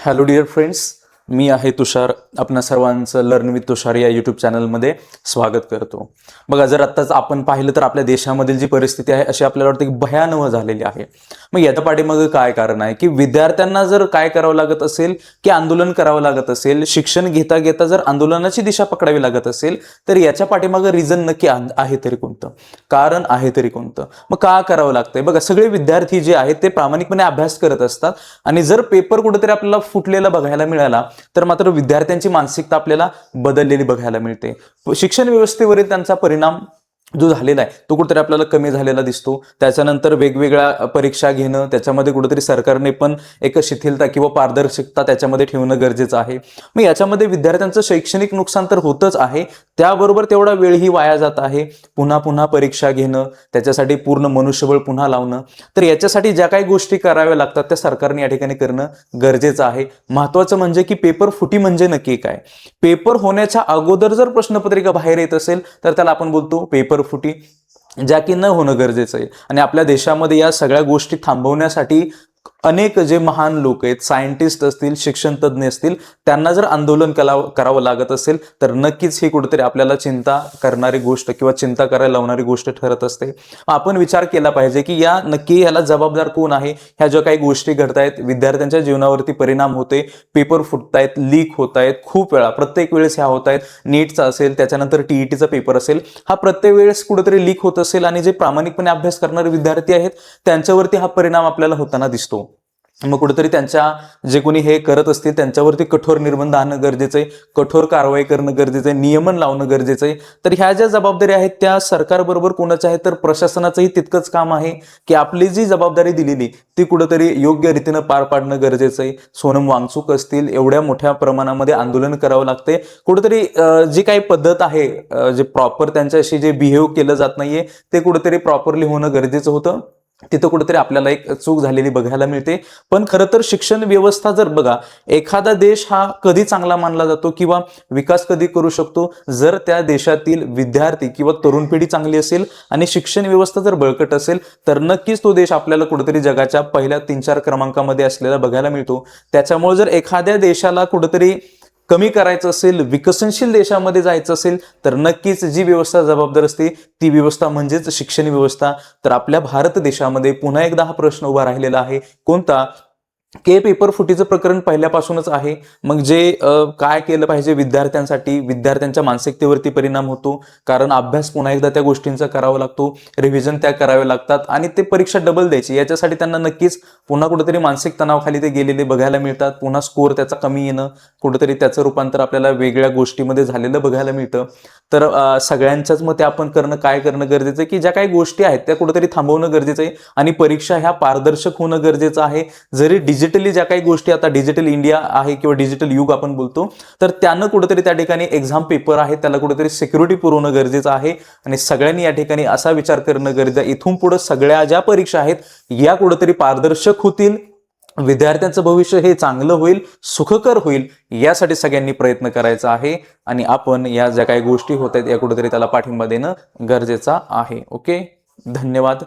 Hello dear friends, मी आहे तुषार. आपणा सर्वांचं लर्न विथ तुषार या यूट्यूब चॅनलमध्ये स्वागत करतो. बघा, जर आत्ताच आपण पाहिलं तर आपल्या देशामधील जी परिस्थिती आहे अशी आपल्याला वाटतं की भयानक झालेली आहे. मग याच्या पाठीमागे काय कारण आहे की विद्यार्थ्यांना जर काय करावं लागत असेल की आंदोलन करावं लागत असेल, शिक्षण घेता घेता जर आंदोलनाची दिशा पकडावी लागत असेल, तर याच्या पाठीमागे रिझन नक्की आहे तरी कोणतं, कारण आहे तरी कोणतं, मग का करावं लागतंय? बघा, सगळे विद्यार्थी जे आहेत ते प्रामाणिकपणे अभ्यास करत असतात आणि जर पेपर कुठेतरी आपल्याला फुटलेला बघायला मिळाला तर मात्र विद्यार्थ्यांची मानसिकता आपल्याला बदललेली बघायला मिळते. शिक्षण व्यवस्थेवरील त्यांचा परिणाम जो झालेला आहे तो कुठेतरी आपल्याला कमी झालेला दिसतो. त्याच्यानंतर वेगवेगळ्या परीक्षा घेणं, त्याच्यामध्ये कुठेतरी सरकारने पण एक शिथिलता किंवा पारदर्शकता त्याच्यामध्ये ठेवणं गरजेचं आहे. मग याच्यामध्ये विद्यार्थ्यांचं शैक्षणिक नुकसान तर होतच आहे, त्याबरोबर तेवढा वेळही वाया जात आहे. पुन्हा पुन्हा परीक्षा घेणं, त्याच्यासाठी पूर्ण मनुष्यबळ पुन्हा लावणं, तर याच्यासाठी ज्या काही गोष्टी कराव्या लागतात त्या सरकारने या ठिकाणी करणं गरजेचं आहे. महत्वाचं म्हणजे की पेपर फुटी म्हणजे नक्की काय? पेपर होण्याच्या अगोदर जर प्रश्नपत्रिका बाहेर येत असेल तर त्याला आपण बोलतो पेपर फुटी, ज्या की न होणं गरजेचं आहे. आणि आपल्या देशामध्ये या सगळ्या गोष्टी थांबवण्यासाठी अनेक जे महान लोक आहेत, सायंटिस्ट असतील, शिक्षण तज्ज्ञ असतील, त्यांना जर आंदोलन करावं लागत असेल तर नक्कीच ही कुठेतरी आपल्याला चिंता करणारी गोष्ट किंवा चिंता करायला लावणारी गोष्ट ठरत असते. आपण विचार केला पाहिजे की नक्की याला जबाबदार कोण आहे? ह्या ज्या काही गोष्टी घडतायत, विद्यार्थ्यांच्या जीवनावरती परिणाम होते, पेपर फुटतायत, लीक होत आहेत, खूप वेळा प्रत्येक वेळेस ह्या होत आहेत. नीटचा असेल, त्याच्यानंतर टीईटीचा पेपर असेल, हा प्रत्येक वेळेस कुठेतरी लीक होत असेल आणि जे प्रामाणिकपणे अभ्यास करणारे विद्यार्थी आहेत त्यांच्यावरती हा परिणाम आपल्याला होताना दिसतो. मग कुठेतरी त्यांच्या जे कोणी हे करत असतील त्यांच्यावरती कठोर निर्बंध आणणं गरजेचं आहे, कठोर कारवाई करणं गरजेचं आहे, नियमन लावणं गरजेचं आहे. तर ह्या ज्या जबाबदाऱ्या आहेत त्या सरकारबरोबर कोणाच्या आहेत तर प्रशासनाचंही तितकंच काम आहे की आपली जी जबाबदारी दिलेली ती कुठेतरी योग्य रीतीनं पार पाडणं गरजेचं आहे. सोनम वांगचुक असतील, एवढ्या मोठ्या प्रमाणामध्ये आंदोलन करावं लागते. कुठेतरी जी काही पद्धत आहे, जे प्रॉपर त्यांच्याशी जे बिहेव केलं जात नाहीये ते कुठेतरी प्रॉपरली होणं गरजेचं होतं. तिथं कुठेतरी आपल्याला एक चूक झालेली बघायला मिळते. पण खरं तर शिक्षण व्यवस्था जर बघा, एखादा देश हा कधी चांगला मानला जातो किंवा विकास कधी करू शकतो जर त्या देशातील विद्यार्थी किंवा तरुण पिढी चांगली असेल आणि शिक्षण व्यवस्था जर बळकट असेल तर नक्कीच तो देश आपल्याला कुठेतरी जगाच्या पहिल्या 3-4 क्रमांकामध्ये असलेला बघायला मिळतो. त्याच्यामुळे जर एखाद्या देशाला कुठेतरी कमी करायचं असेल, विकसनशील देशामध्ये जायचं असेल तर नक्कीच जी व्यवस्था जबाबदार असते ती व्यवस्था म्हणजेच शिक्षण व्यवस्था. तर आपल्या भारत देशामध्ये पुन्हा एकदा हा प्रश्न उभा राहिलेला आहे, कोणता? के पेपर फुटीचं प्रकरण पहिल्यापासूनच आहे. मग जे काय केलं पाहिजे विद्यार्थ्यांसाठी, विद्यार्थ्यांच्या मानसिकतेवरती परिणाम होतो, कारण अभ्यास पुन्हा एकदा त्या गोष्टींचा करावा लागतो, रिव्हिजन त्या करावे लागतात आणि ते परीक्षा डबल द्यायची. याच्यासाठी त्यांना नक्कीच पुन्हा कुठेतरी मानसिक तणावाखाली ते गेलेले बघायला मिळतात. पुन्हा स्कोअर त्याचा कमी येणं, कुठेतरी त्याचं रूपांतर आपल्याला वेगळ्या गोष्टीमध्ये झालेलं बघायला मिळतं. तर सगळ्यांच्याच मते आपण काय करणं गरजेचं आहे की ज्या काही गोष्टी आहेत त्या कुठेतरी थांबवणं गरजेचं आहे आणि परीक्षा ह्या पारदर्शक होणं गरजेचं आहे. जरी डिजिटली ज्या काही गोष्टी, आता डिजिटल इंडिया आहे किंवा डिजिटल युग आपण बोलतो, तर त्यानं कुठेतरी त्या ठिकाणी एक्झाम पेपर आहे त्याला कुठेतरी सिक्युरिटी पुरवणं गरजेचं आहे. आणि सगळ्यांनी या ठिकाणी असा विचार करणं गरजेचं आहे, इथून पुढे सगळ्या ज्या परीक्षा आहेत या कुठेतरी पारदर्शक होतील, विद्यार्थ्यांचं भविष्य हे चांगलं होईल, सुखकर होईल, यासाठी सगळ्यांनी प्रयत्न करायचा आहे. आणि आपण या ज्या काही गोष्टी होत आहेत या कुठेतरी त्याला पाठिंबा देणं गरजेचं आहे. ओके, धन्यवाद.